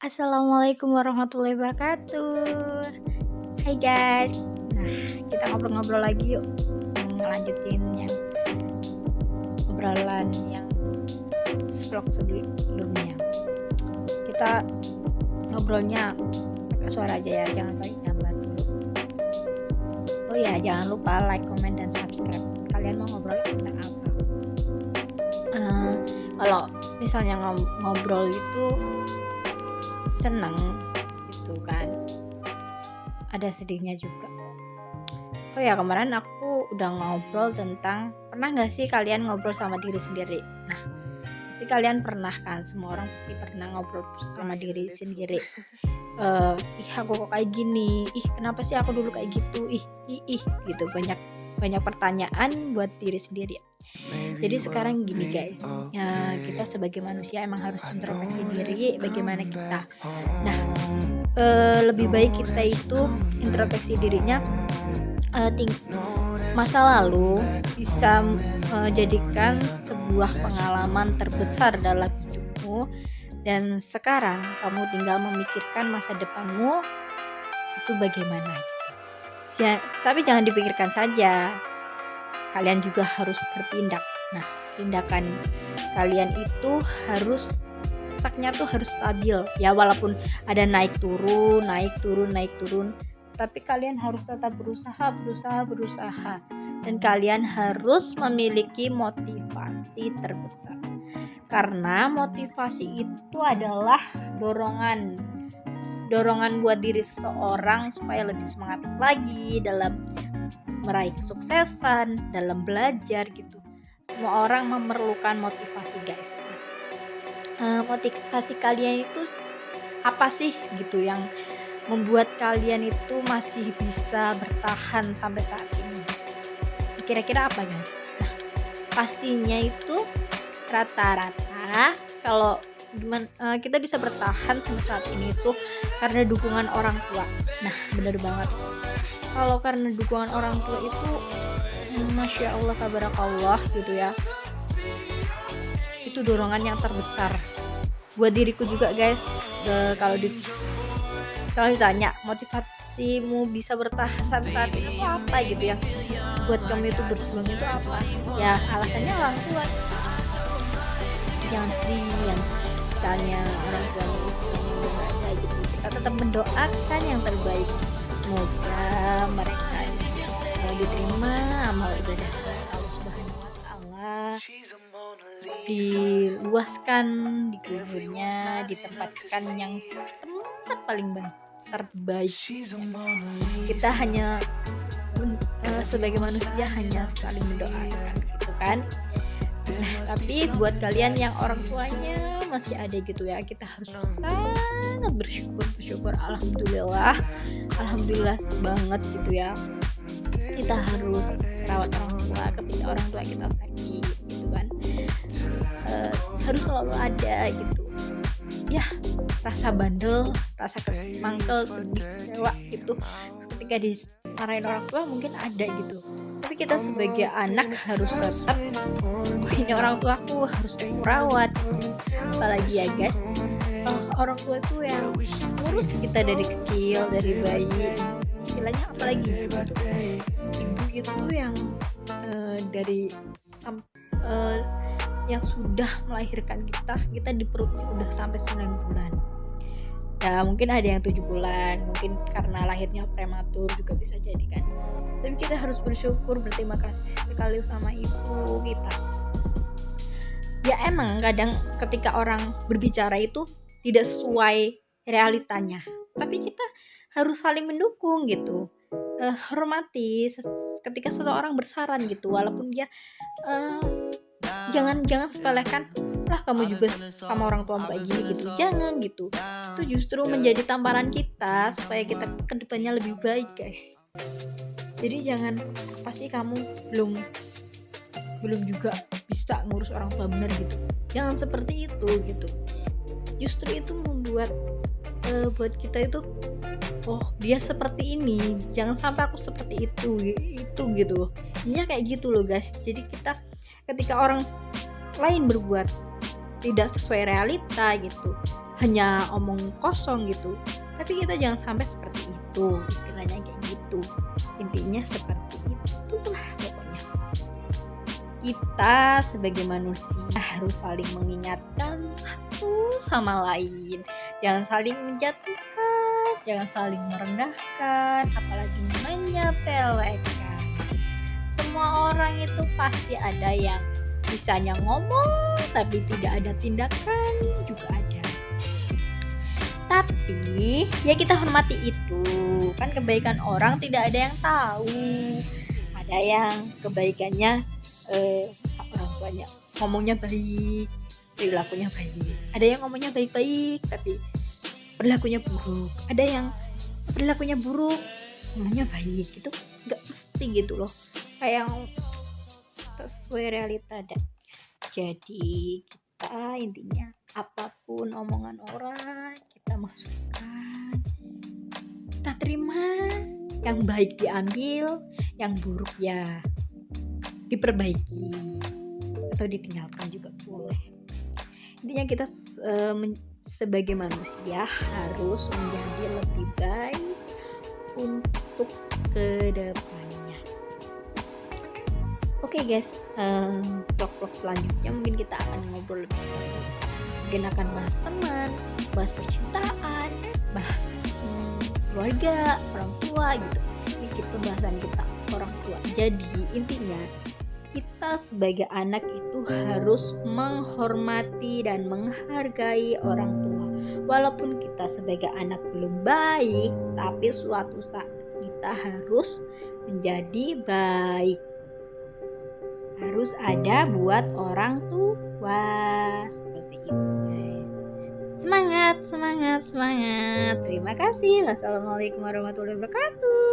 Assalamualaikum warahmatullahi wabarakatuh. Hai guys. Nah, kita ngobrol-ngobrol lagi yuk. Ngelanjutin yang obrolan yang vlog sebelumnya. Kita ngobrolnya pakai suara aja ya, jangan pakai gambar dulu. Oh ya, jangan lupa like, comment, dan subscribe. Kalian mau ngobrol tentang apa? Kalau misalnya ngobrol itu seneng gitu kan, ada sedihnya juga. Oh ya, kemarin aku udah ngobrol tentang pernah nggak sih kalian ngobrol sama diri sendiri. Nah, pasti kalian pernah kan, semua orang pasti pernah ngobrol sama diri sendiri. Ih, aku kok kayak gini, ih kenapa sih aku dulu kayak gitu, ih gitu. Banyak pertanyaan buat diri sendiri. Jadi sekarang gini guys, ya, kita sebagai manusia emang harus introspeksi diri bagaimana kita. Nah, lebih baik kita itu introspeksi dirinya, masa lalu bisa jadikan sebuah pengalaman terbesar dalam hidupmu, dan sekarang kamu tinggal memikirkan masa depanmu itu bagaimana. Ya, tapi jangan dipikirkan saja, kalian juga harus bertindak. Nah, tindakan kalian itu harus stucknya tuh harus stabil ya, walaupun ada naik turun, tapi kalian harus tetap berusaha, dan kalian harus memiliki motivasi terbesar, karena motivasi itu adalah dorongan buat diri seseorang supaya lebih semangat lagi dalam meraih kesuksesan, dalam belajar gitu. Semua orang memerlukan motivasi guys. Motivasi kalian itu apa sih gitu yang membuat kalian itu masih bisa bertahan sampai saat ini? Kira-kira apa guys? Nah, pastinya itu rata-rata kalau kita bisa bertahan sampai saat ini itu karena dukungan orang tua. Nah, benar banget. Kalau karena dukungan orang tua itu Masya Allah, tabarakallah gitu ya, itu dorongan yang terbesar buat diriku juga guys. Kalau ditanya motivasimu bisa bertahan sampai saat ini itu apa gitu ya, buat kamu itu berjuang itu apa ya, alasannya orang tua. Jangan sedih yang misalnya orang tua itu nggak ada gitu, kita tetap mendoakan yang terbaik. Semoga mereka diterima amal ibadah Allah Subhanahu wa Ta'ala, diluaskan di kuburnya, ditempatkan yang tempat paling terbaik. Kita hanya sebagai manusia hanya saling mendoakan gitu kan. Nah, tapi buat kalian yang orang tuanya masih ada gitu ya, kita harus sangat bersyukur. Alhamdulillah banget gitu ya. Kita harus rawat orang tua ketika orang tua kita sakit gitu kan. Harus selalu ada gitu ya, rasa bandel, rasa mangkel, sedih, kecewa gitu ketika dimarahin orang tua mungkin ada gitu, tapi kita sebagai anak harus tetap, ini orang tua aku harus aku rawat. Apalagi ya guys, orang tua itu yang ngurus kita dari kecil, dari bayi istilahnya, apalagi gitu. Ibu itu yang dari yang sudah melahirkan kita di perutnya udah sampai 9 bulan ya, mungkin ada yang 7 bulan, mungkin karena lahirnya prematur juga bisa jadi kan. Tapi kita harus bersyukur, berterima kasih sekali sama ibu kita. Ya emang kadang ketika orang berbicara itu tidak sesuai realitanya, tapi kita harus saling mendukung gitu. Hormati ketika seseorang bersaran gitu, walaupun dia jangan sepelekan lah, kamu juga sama orang tua kayak gini gitu, jangan gitu. Itu justru menjadi tamparan kita supaya kita kedepannya lebih baik guys. Jadi jangan, pasti kamu belum juga bisa ngurus orang tua benar gitu, jangan seperti itu gitu. Justru itu membuat buat kita itu, oh dia seperti ini, jangan sampai aku seperti itu gitu. Ini kayak gitu loh guys. Jadi kita ketika orang lain berbuat tidak sesuai realita gitu, hanya omong kosong gitu. Tapi kita jangan sampai seperti itu, istilahnya kayak gitu. Intinya seperti itulah pokoknya. Kita sebagai manusia harus saling mengingatkan satu sama lain. Jangan saling menjatuhkan, jangan saling merendahkan, apalagi menyepelekan. Semua orang itu pasti ada yang bisanya ngomong tapi tidak ada tindakan juga ada. Tapi ya kita hormati itu. Kan kebaikan orang tidak ada yang tahu. Ada yang kebaikannya orang tuanya ngomongnya baik, perilakunya baik. Ada yang ngomongnya baik-baik tapi perilakunya buruk. Ada yang perilakunya buruk, ngomongnya baik. Itu nggak mesti gitu loh. Kayak yang sesuai realita ada. Jadi kita intinya apapun omongan orang kita masukkan, kita terima. Yang baik diambil, yang buruk ya diperbaiki atau ditinggalkan juga boleh. Intinya kita sebagai manusia harus menjadi lebih baik untuk kedepannya. Oke guys, vlog-vlog selanjutnya mungkin kita akan ngobrol lebih banyak. Mungkin akan bahas teman, bahas percintaan, bahas keluarga, orang tua gitu. Ini pembahasan kita orang tua. Jadi intinya kita sebagai anak itu harus menghormati dan menghargai orang tua. Walaupun kita sebagai anak belum baik, tapi suatu saat kita harus menjadi baik. Harus ada buat orang tua. Seperti itu guys. Semangat, semangat, semangat. Terima kasih. Wassalamualaikum warahmatullahi wabarakatuh.